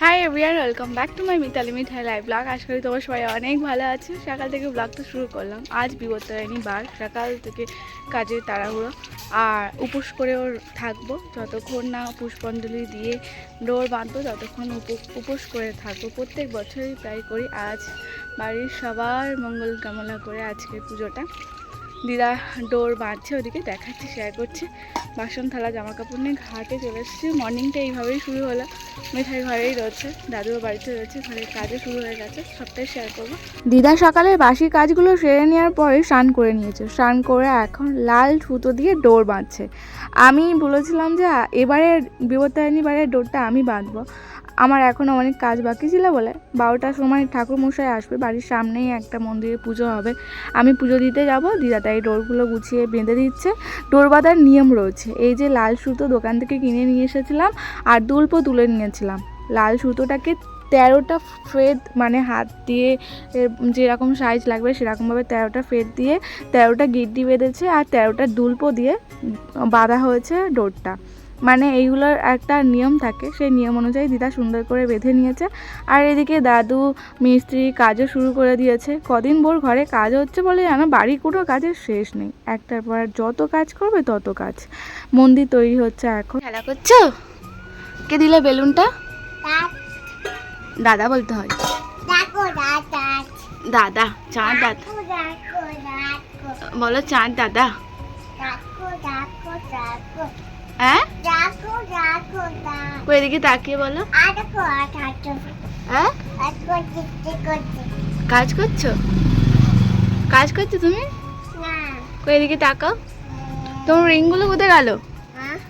High everyone, welcome back to my Mitali Mithai live blog. আশা করি তোমার সবাই অনেক ভালো আছে। সকাল থেকে ব্লগটা শুরু করলাম। আজ বিপত্তারিণী বার, সকাল থেকে কাজের তাড়াহুড়ো আর উপোস করেও থাকবো যতক্ষণ না পুষ্পাঞ্জলি দিয়ে ডোর বাঁধবো, ততক্ষণ উপোস করে থাকবো। প্রত্যেক বছরই প্রায় করি। আজ বাড়ির সবার মঙ্গল কামনা করে আজকের পুজোটা। দিদা ডোর বাঁধছে, ওদিকে দেখাচ্ছি, শেয়ার করছি। বাসন থালা জামা কাপড় নিয়ে ঘাটে চলে এসেছি। মর্নিংটা এইভাবেই শুরু হলো। মিঠাই ঘরেই রয়েছে, দাদুও বাড়িতে রয়েছে, ঘরের কাজও শুরু হয়ে গেছে, সবটাই শেয়ার করবো। দিদা সকালে বাসি কাজগুলো সেরে নেওয়ার পরে স্নান করে নিয়েছে। স্নান করে এখন লাল সুতো দিয়ে ডোর বাঁধছে। আমি বলেছিলাম যে এবারে বিপত্তারিণী বারের ডোরটা আমি বাঁধবো। আমার এখনও অনেক কাজ বাকি ছিল বলে 12টার সময় ঠাকুরমশাই আসবে, বাড়ির সামনেই একটা মন্দিরে পুজো হবে, আমি পুজো দিতে যাব। দিদা তাই ডোরগুলো গুছিয়ে বেঁধে দিচ্ছে। ডোর বাঁধার নিয়ম রয়েছে। এই যে লাল সুতো দোকান থেকে কিনে নিয়ে এসেছিলাম আর দুল্প তুলে নিয়েছিলাম। লাল সুতোটাকে 13টা ফেদ, মানে হাত দিয়ে যেরকম সাইজ লাগবে সেরকমভাবে 13টা ফেদ দিয়ে 13টা গিড্ডি বেঁধেছে আর 13টা দুল্প দিয়ে বাঁধা হয়েছে ডোরটা। মানে এইগুলোর একটা নিয়ম থাকে, সেই নিয়ম অনুযায়ী দিদা সুন্দর করে বেঁধে নিয়েছে। আর এদিকে দাদু মিস্ত্রি কাজও শুরু করে দিয়েছে। কদিন ভোর ঘরে কাজ হচ্ছে বলে জানো, বাড়ি কোনো কাজের শেষ নেই। একটার পর যত কাজ করবে তত কাজ। মন্দির তৈরি হচ্ছে এখন। খেলা করছো? কে দিলে বেলুনটা? দাদা বলতে হয়। দাদা, চাঁদ দাদা বলো, চাঁদ দাদা। হ্যাঁ, এদিকে তাকিয়ে বলো। হ্যাঁ, কাজ করছো? কাজ করছো তুমি? এদিকে তাকাও। তোমার রিংগুলো কোথায় গেল?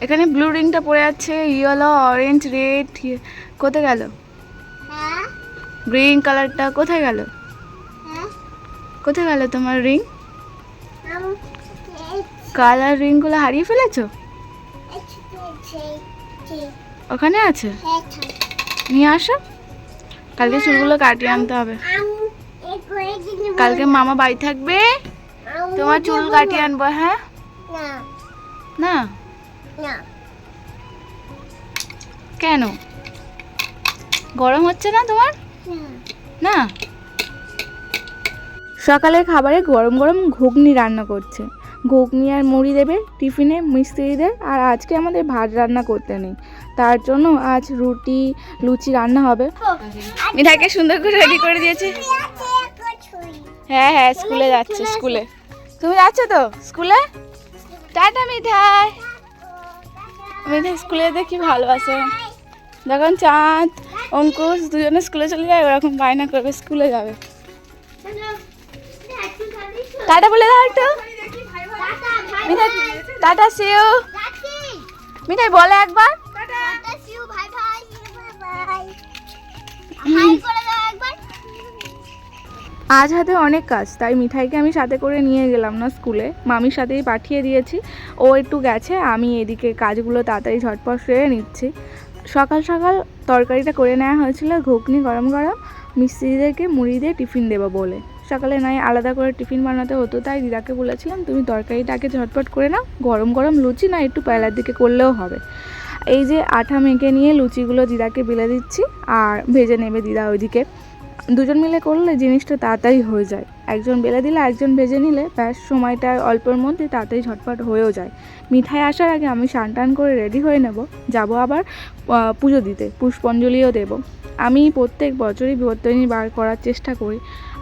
এখানে ব্লু রিংটা পড়ে আছে, ইয়েলো, অরেঞ্জ, রেড কোথায় গেল? গ্রিন কালারটা কোথায় গেল? কোথায় গেল তোমার রিং? কালার রিংগুলো হারিয়ে ফেলেছো? ওখানে আছে, নিয়ে আসো। কালকে চুলগুলো কাটিয়ে আনতে হবে। কালকে মামা বাড়ি থাকবে, তোমার চুল কাটিয়ে আনবো। হ্যাঁ না, কেন? গরম হচ্ছে না তোমার? না। সকালের খাবারে গরম গরম ঘুগনি রান্না করছে। ঘুগনি আর মুড়ি দেবে টিফিনে মিস্ত্রিদের। আর আজকে আমাদের ভাত রান্না করতে নেই, তার জন্য আজ রুটি লুচি রান্না হবে। মিঠাইকে সুন্দর করে রেডি করে দিয়েছে। হ্যাঁ হ্যাঁ, স্কুলে যাচ্ছে। স্কুলে তুমি যাচ্ছ তো? স্কুলে টাটা মিঠাই। মিঠাই স্কুলে যেতে কি ভালোবাসে। যখন চাঁদ অঙ্কুশ দুজনে স্কুলে চলে যায়, ওরকম বায়না করবে স্কুলে যাবে। টাটা বলে দাও একটু। মিঠাই টাটা সিউ। মিঠাই বলে একবার। আজ হাতে অনেক কাজ, তাই মিঠাইকে আমি সাথে করে নিয়ে গেলাম না স্কুলে, মামির সাথেই পাঠিয়ে দিয়েছি। ও একটু গেছে, আমি এদিকে কাজগুলো তাড়াতাড়ি ঝটপট সেরে নিচ্ছি। সকাল সকাল তরকারিটা করে নেওয়া হয়েছিল, ঘুগনি গরম গরম মিস্ত্রিদেরকে মুড়ি দিয়ে টিফিন দেবো বলে। সকালে নয় আলাদা করে টিফিন বানাতে হতো, তাই দিদাকে বলেছিলাম তুমি তরকারিটাকে ঝটপট করে নাও, গরম গরম লুচি না একটু বেলার দিকে করলেও হবে। এই যে আঠা মেখে নিয়ে লুচিগুলো দিদাকে বেলে দিচ্ছি আর ভেজে নেবে দিদা ওইদিকে। দুজন মিলে করলে জিনিসটা তাড়াতাড়ি হয়ে যায়। একজন বেলে দিলে একজন ভেজে নিলে ব্যাস, সময়টা অল্পের মধ্যে তাড়াতাড়ি ঝটপট হয়েও যায়। মিঠাই আসার আগে আমি স্নান টান করে রেডি হয়ে নেব, যাব আবার পুজো দিতে, পুষ্পাঞ্জলিও দেব। আমি প্রত্যেক বছরই বিপত্তারিণী বার করার চেষ্টা করি।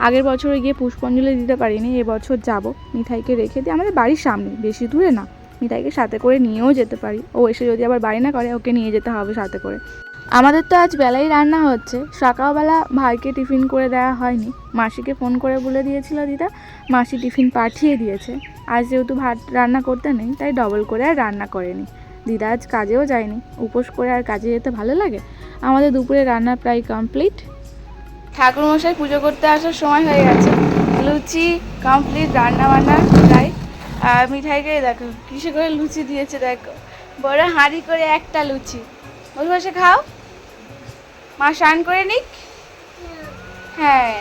আগের বছরে গিয়ে পুষ্পাঞ্জলি দিতে পারিনি, এবছর যাব। মিঠাইকে রেখে দিয়ে আমাদের বাড়ির সামনে, বেশি দূরে না, মিঠাইকে সাথে করে নিয়েও যেতে পারি। ও এসে যদি আবার বাড়ি না করে, ওকে নিয়ে যেতে হবে সাথে করে। আমাদের তো আজ বেলাই রান্না হচ্ছে। সকালবেলা ভাইকে টিফিন করে দেওয়া হয়নি, মাসিকে ফোন করে বলে দিয়েছিল দিদা, মাসি টিফিন পাঠিয়ে দিয়েছে। আজ যেহেতু ভাত রান্না করতে নেই, তাই ডবল করে আর রান্না করেনি। দিদা আজ কাজেও যায়নি, উপোস করে আর কাজে যেতে ভালো লাগে। আমাদের দুপুরে রান্না প্রায় কমপ্লিট। ঠাকুরমশাই পুজো করতে আসার সময় হয়ে গেছে, লুচি কমপ্লিট, রান্না বান্না প্রায়। আর মিঠাইকে দেখো কিসে করে লুচি দিয়েছে, দেখো বড় হাঁড়ি করে একটা লুচি। বসে বসে খাও, মা স্নান করে নিক। হ্যাঁ,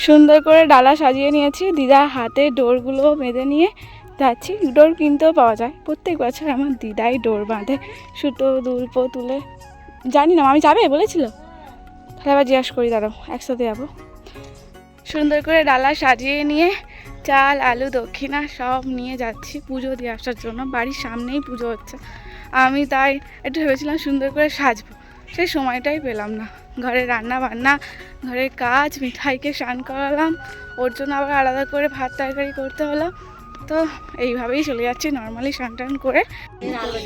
সুন্দর করে ডালা সাজিয়ে নিয়েছি। দিদা হাতে ডোরগুলো বেঁধে নিয়ে যাচ্ছি। ডোর কিনতেও পাওয়া যায়, প্রত্যেক বছর আমার দিদাই ডোর বাঁধে, সুতো দুল্প তুলে। জানি না আমি যাবে বলেছিল, তাহলে আবার জিজ্ঞাসা করি, দাঁড়াও একসাথে যাবো। সুন্দর করে ডালা সাজিয়ে নিয়ে চাল আলু দক্ষিণা সব নিয়ে যাচ্ছি পুজো দিয়ে আসার জন্য। বাড়ির সামনেই পুজো হচ্ছে, আমি তাই একটু ভেবেছিলাম সুন্দর করে সাজবো, সেই সময়টাই পেলাম না। ঘরে রান্না বান্না, ঘরের কাজ, মিঠাইকে স্নান করালাম, ওর জন্য আবার আলাদা করে ভাত তরকারি করতে হলো। তো এইভাবেই চলে যাচ্ছি নর্মালি স্নান টান করে।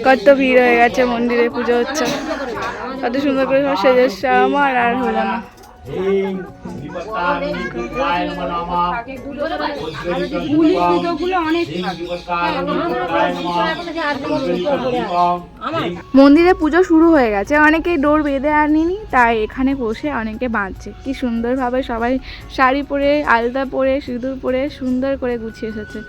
কত ভিড় হয়ে গেছে, মন্দিরে পুজো হচ্ছে, কত সুন্দর করে সব সেজেছে, আমার আর হলো না। মন্দিরে পুজো শুরু হয়ে গেছে, অনেকেই ডোর বেঁধে আনেনি, তাই এখানে বসে অনেকে বাঁধছে। কি সুন্দরভাবে সবাই শাড়ি পরে, আলতা পরে, সিঁদুর পরে সুন্দর করে গুছিয়ে এসেছে।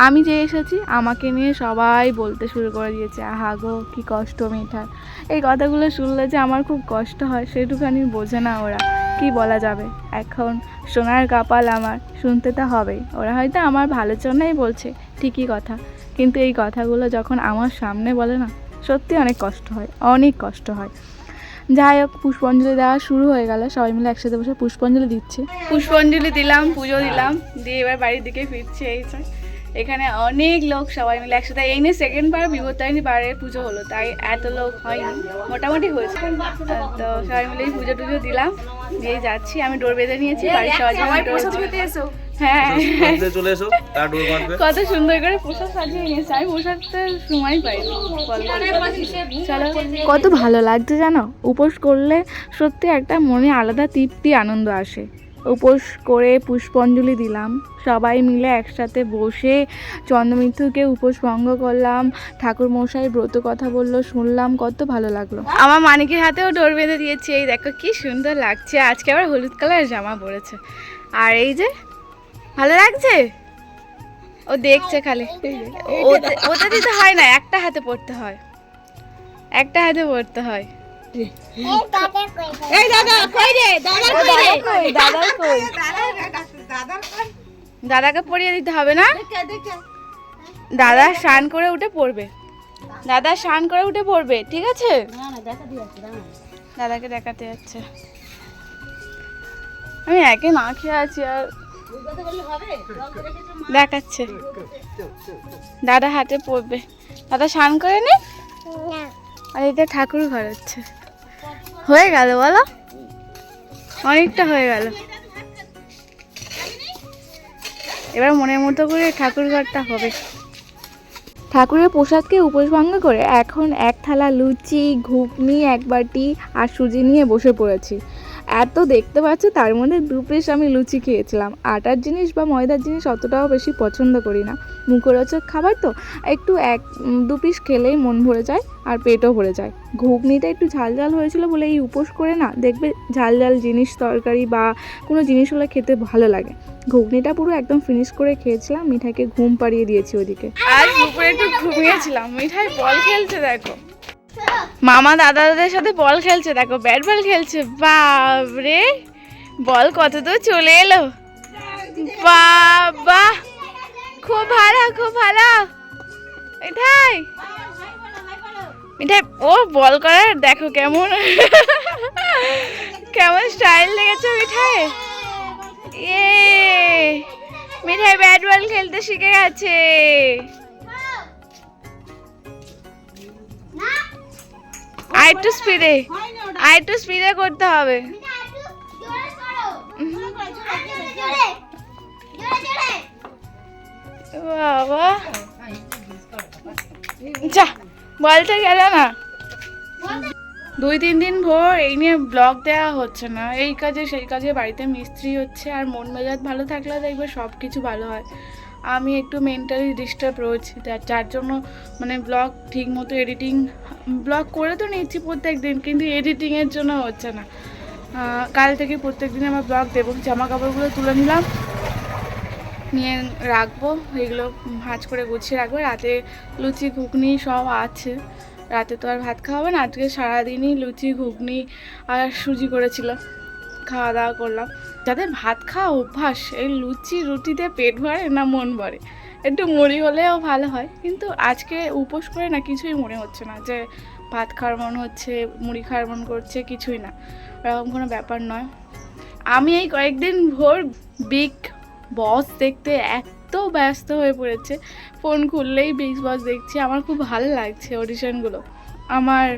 আমি যে এসেছি আমাকে নিয়ে সবাই বলতে শুরু করে দিয়েছে, আহা গো কি কষ্ট মিঠাই। এই কথাগুলো শুনলে যে আমার খুব কষ্ট হয়, সেটুখানি বোঝে না ওরা। কি বলা যাবে, এখন সোনার কপাল আমার, শুনতে তো হবেই। ওরা হয়তো আমার ভালোর জন্যই বলছে, ঠিকই কথা, কিন্তু এই কথাগুলো যখন আমার সামনে বলে না, সত্যি অনেক কষ্ট হয়, অনেক কষ্ট হয়। যাই হোক, পুষ্পাঞ্জলি দেওয়া শুরু হয়ে গেল, সবাই মিলে একসাথে বসে পুষ্পাঞ্জলি দিচ্ছে। পুষ্পাঞ্জলি দিলাম, পুজো দিলাম, দিয়ে এবার বাড়ির দিকে ফিরছি। এই এখানে অনেক লোক সবাই মিলে একসাথে, এই নিয়ে সেকেন্ড বার বিপত্তারিণী বারের পুজো হলো, তাই এত লোক হয়নি, মোটামুটি হয়েছে। তো সবাই মিলে পুজো টুজো দিলাম, দিয়ে যাচ্ছি। আমি ডোর বেঁধে নিয়েছি, বাড়ির সবাই হ্যাঁ কত সুন্দর করে প্রসাদ সাজিয়ে নিয়েছে, আমি প্রসাদটা সময় পাই। কত ভালো লাগছে জানো, উপোস করলে সত্যি একটা মনে আলাদা তৃপ্তি আনন্দ আসে। উপোস করে পুষ্পাঞ্জলি দিলাম, সবাই মিলে একসাথে বসে চন্দ্রমৃত্যুকে উপোস ভঙ্গ করলাম, ঠাকুর মশাই ব্রত কথা বললো, শুনলাম, কত ভালো লাগলো। আমার মানিকের হাতেও ডোর বেঁধে দিয়েছে, এই দেখো কি সুন্দর লাগছে। আজকে আবার হলুদ কালার জামা পরেছে, আর এই যে ভালো লাগছে, ও দেখছে খালি। ওটা দিতে হয় না, একটা হাতে পড়তে হয়, একটা হাতে পড়তে হয়। দাদাকে পরিয়ে দিতে হবে না, দাদা স্নান করে উঠে পড়বে, দাদা স্নান করে উঠে পড়বে, ঠিক আছে? দাদাকে দেখাতে যাচ্ছে, আমি একে না খেয়ে আছি আর দেখাচ্ছে। দাদা হাতে পড়বে, দাদা স্নান করে নে। আর এটা ঠাকুর ঘর হচ্ছে, হয়ে গেল বলো, অনেকটা হয়ে গেল। এবার মনের মতো করে ঠাকুর ঘরটা হবে। ঠাকুরের প্রসাদকে উপোস ভঙ্গ করে এখন এক থালা লুচি, ঘুগনি, এক বাটি আর সুজি নিয়ে বসে পড়েছি। এত দেখতে পাচ্ছ, তার মধ্যে 2 পিস আমি লুচি খেয়েছিলাম। আটার জিনিস বা ময়দার জিনিস অতটাও বেশি পছন্দ করি না, মুখরোচক খাবার তো, একটু 1-2 পিস খেলেই মন ভরে যায় আর পেটও ভরে যায়। ঘুগনিটা একটু ঝাল ঝাল হয়েছিল বলে, এই উপোস করে না দেখবে ঝাল ঝাল জিনিস, তরকারি বা কোনো জিনিস হলে খেতে ভালো লাগে। ঘুগনিটা পুরো একদম ফিনিশ করে খেয়েছিলাম, মিঠাইকে ঘুম পাড়িয়ে দিয়েছি ওদিকে। আর দুপুরে একটু ঘুমিয়েছিলাম, মিঠাই বল খেলছে দেখো, মামা দাদাদের সাথে বল খেলছে দেখো, ব্যাট বল খেলছে। বাবরে, বল কত দূর চলে এলো, বাবা খুব ভালো, খুব ভালো। মিঠাই, মিঠাই ও বল করার দেখো কেমন কেমন স্টাইল লেগেছে মিঠাই। মিঠাই ব্যাট বল খেলতে শিখে গেছে। আরেকটু স্পিডে করতে হবে। বাবা যা, বলতে গেল না। 2-3 দিন ভোর এই নিয়ে ব্লগ দেওয়া হচ্ছে না, এই কাজে সেই কাজে, বাড়িতে মিস্ত্রি হচ্ছে, আর মন মেজাজ ভালো থাকলে দেখবে সব কিছু ভালো হয়। আমি একটু মেন্টালি ডিস্টার্ব রয়েছি, যার জন্য মানে ব্লগ ঠিক মতো এডিটিং, ব্লগ করে তো নিচ্ছি প্রত্যেক দিন, কিন্তু এডিটিংয়ের জন্য হচ্ছে না। কাল থেকে প্রত্যেক দিন আমার ব্লগ দেবো। জামা কাপড়গুলো তুলে নিলাম, নিয়ে রাখবো, এগুলো ভাঁজ করে গুছিয়ে রাখবো। রাতে লুচি ঘুগনি সব আছে, রাতে তো আর ভাত খাওয়া হবে না, আজকে সারাদিনই লুচি ঘুগনি আর সুজি করেছিল, খাওয়া দাওয়া করলাম। যাদের ভাত খাওয়া অভ্যাস, এই লুচি রুটিতে পেট ভরে না মন ভরে, একটু মুড়ি হলেও ভালো হয়, কিন্তু আজকে উপোস করে না কিছুই মনে হচ্ছে না যে ভাত খাওয়ার মন হচ্ছে, মুড়ি খাওয়ার মন করছে, কিছুই না, এরকম কোনো ব্যাপার নয়। আমি এই কয়েকদিন ভোর বিগ বস দেখতে এত ব্যস্ত হয়ে পড়েছে, ফোন খুললেই বিগ বস দেখছি। আমার খুব ভালো লাগছে অডিশনগুলো। আমার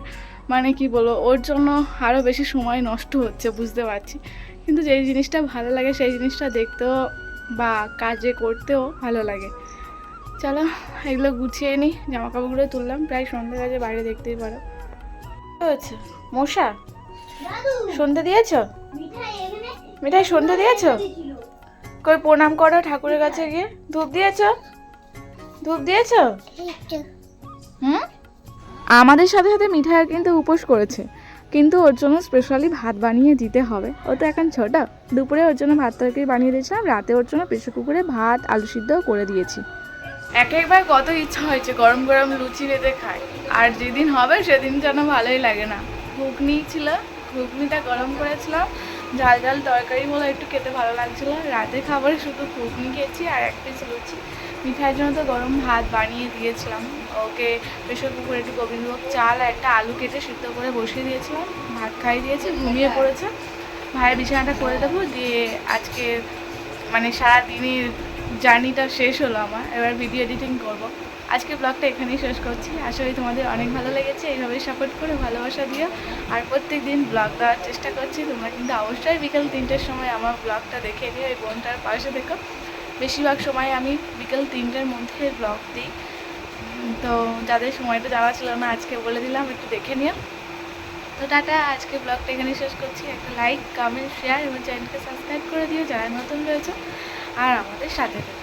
মানে কি বলবো, ওর জন্য আরও বেশি সময় নষ্ট হচ্ছে বুঝতে পারছি, কিন্তু যেই জিনিসটা ভালো লাগে সেই জিনিসটা দেখতেও বা কাজে করতেও ভালো লাগে। চলো এগুলো গুছিয়ে নিই, জামা কাপড়গুলো তুললাম, প্রায় সন্ধ্যে বাজে, বাইরে দেখতেই পারো। কি হচ্ছে মশা? সন্ধ্যে দিয়েছ? মিঠাই সন্ধ্যে দিয়েছ? কই প্রণাম করো ঠাকুরের কাছে গিয়ে। ধূপ দিয়েছ? ধূপ দিয়েছ? হুম। আমাদের সাথে সাথে মিঠাই কিন্তু উপোস করেছে, কিন্তু ওর জন্য স্পেশালি ভাত বানিয়ে দিতে হবে। ও তো এখন ছোট। দুপুরে ওর জন্য ভাত তরকারি বানিয়ে দিয়েছিলাম, রাতে ওর জন্য প্রেসার কুকারে ভাত আলু সিদ্ধও করে দিয়েছি। এক একবার কত ইচ্ছা হয়েছে গরম গরম লুচি বেঁধে খাই, আর যেদিন হবে সেদিন যেন ভালোই লাগে না। ঘুগনি ছিল, ঘুগনিটা গরম করেছিলাম, ঝাল ঝাল তরকারি বলে একটু খেতে ভালো লাগছিলো। রাতে খাবারে শুধু ঘুগনি খেয়েছি আর এক পিস লুচি। মিঠাইয়ের জন্য তো গরম ভাত বানিয়ে দিয়েছিলাম, ওকে প্রেসার কুকারে একটু গোবিন্দভোগ চাল আর একটা আলু কেটে সিদ্ধ করে বসিয়ে দিয়েছিলাম, ভাত খাইয়ে দিয়েছি, ঘুমিয়ে পড়েছে। ভাইয়ের বিছানাটা করে দেবো, দিয়ে আজকে মানে সারাদিনের জার্নিটা শেষ হলো আমার, এবার ভিডিও এডিটিং করব। আজকে ব্লগটা এখানেই শেষ করছি। আশা করি তোমাদের অনেক ভালো লেগেছে, এইভাবেই সাপোর্ট করে ভালোবাসা দিও। আর প্রত্যেক দিন ব্লগ দেওয়ার চেষ্টা করছি, তোমরা কিন্তু অবশ্যই বিকেল 3টের সময় আমার ব্লগটা দেখে নিও, এই বোনটার পাশে দেখো। বেশিরভাগ সময় আমি বিকেল 3টের মধ্যে ব্লগ দিই, তো যাদের সময়টা যাওয়া ছিল না আজকে বলে দিলাম একটু দেখে নিও। তো টাটা, আজকে ব্লগটা এখানে শেষ করছি। একটা লাইক, কমেন্ট, শেয়ার এবং চ্যানেলকে সাবস্ক্রাইব করে দিও যারা নতুন রয়েছে, আর আমাদের সাথে থেকো।